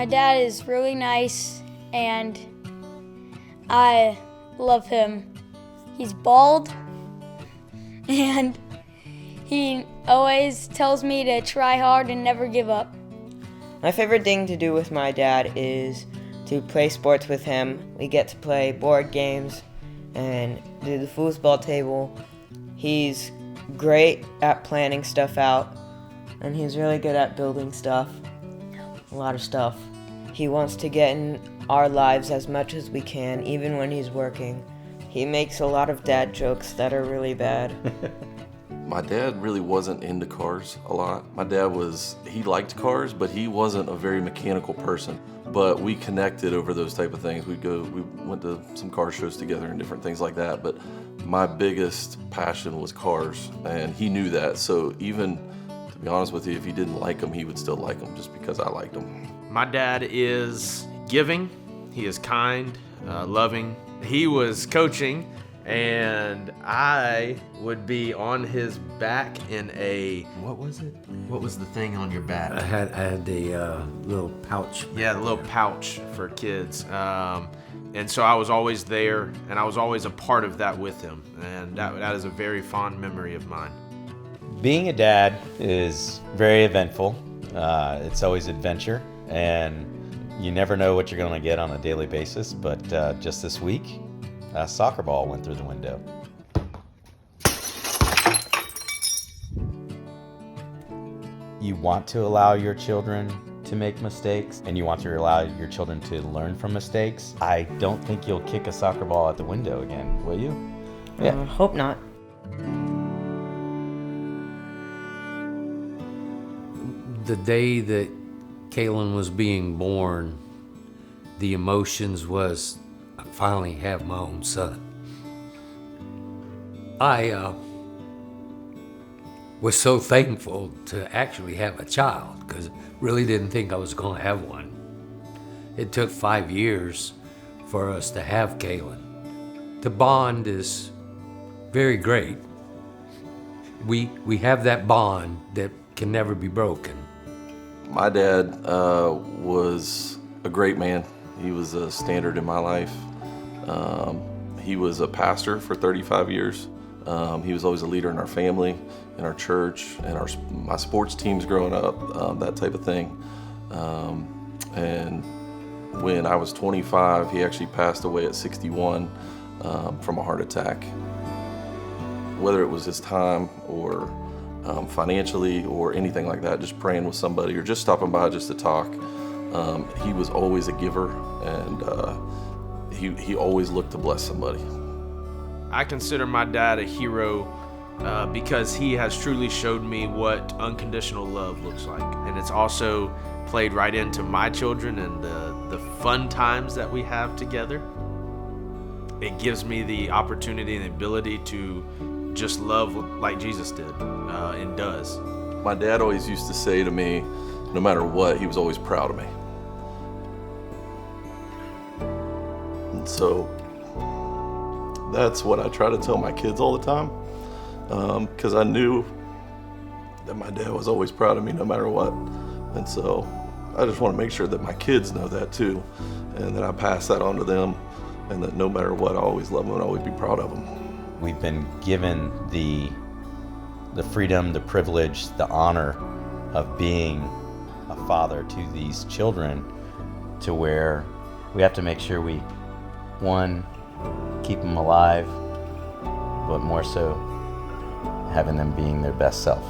My dad is really nice, and I love him. He's bald, and he always tells me to try hard and never give up. My favorite thing to do with my dad is to play sports with him. We get to play board games and do the foosball table. He's great at planning stuff out, and he's really good at building stuff. A lot of stuff. He wants to get in our lives as much as we can, even when he's working. He makes a lot of dad jokes that are really bad. My dad really wasn't into cars a lot. My dad he liked cars, but he wasn't a very mechanical person. But we connected over those type of things. We went to some car shows together and different things like that. But my biggest passion was cars, and he knew that. So even, to be honest with you, if he didn't like them, he would still like them just because I liked them. My dad is giving, he is kind, loving. He was coaching, and I would be on his back in a... What was it? What was the thing on your back? I had the little pouch. Yeah, the little pouch for kids. And so I was always there, and I was always a part of that with him. And that is a very fond memory of mine. Being a dad is very eventful. It's always adventure, and you never know what you're going to get on a daily basis. But just this week, a soccer ball went through the window. You want to allow your children to make mistakes, and you want to allow your children to learn from mistakes. I don't think you'll kick a soccer ball out the window again, will you? Yeah. Hope not. The day that Kaylin was being born, the emotions was, I finally have my own son. I was so thankful to actually have a child, because really didn't think I was going to have one. It took 5 years for us to have Kaylin. The bond is very great. We have that bond that can never be broken. My dad was a great man. He was a standard in my life. He was a pastor for 35 years. He was always a leader in our family, in our church, and my sports teams growing up, that type of thing. And when I was 25, he actually passed away at 61 from a heart attack. Whether it was his time or financially or anything like that, just praying with somebody or just stopping by just to talk, he was always a giver, and he always looked to bless somebody. I consider my dad a hero because he has truly showed me what unconditional love looks like. And it's also played right into my children and the fun times that we have together. It gives me the opportunity and the ability to just love like Jesus did and does. My dad always used to say to me, no matter what, he was always proud of me. And so that's what I try to tell my kids all the time, because I knew that my dad was always proud of me no matter what. And so I just want to make sure that my kids know that too, and that I pass that on to them, and that no matter what, I always love them and always be proud of them. We've been given the freedom, the privilege, the honor of being a father to these children, to where we have to make sure we, one, keep them alive, but more so having them being their best self.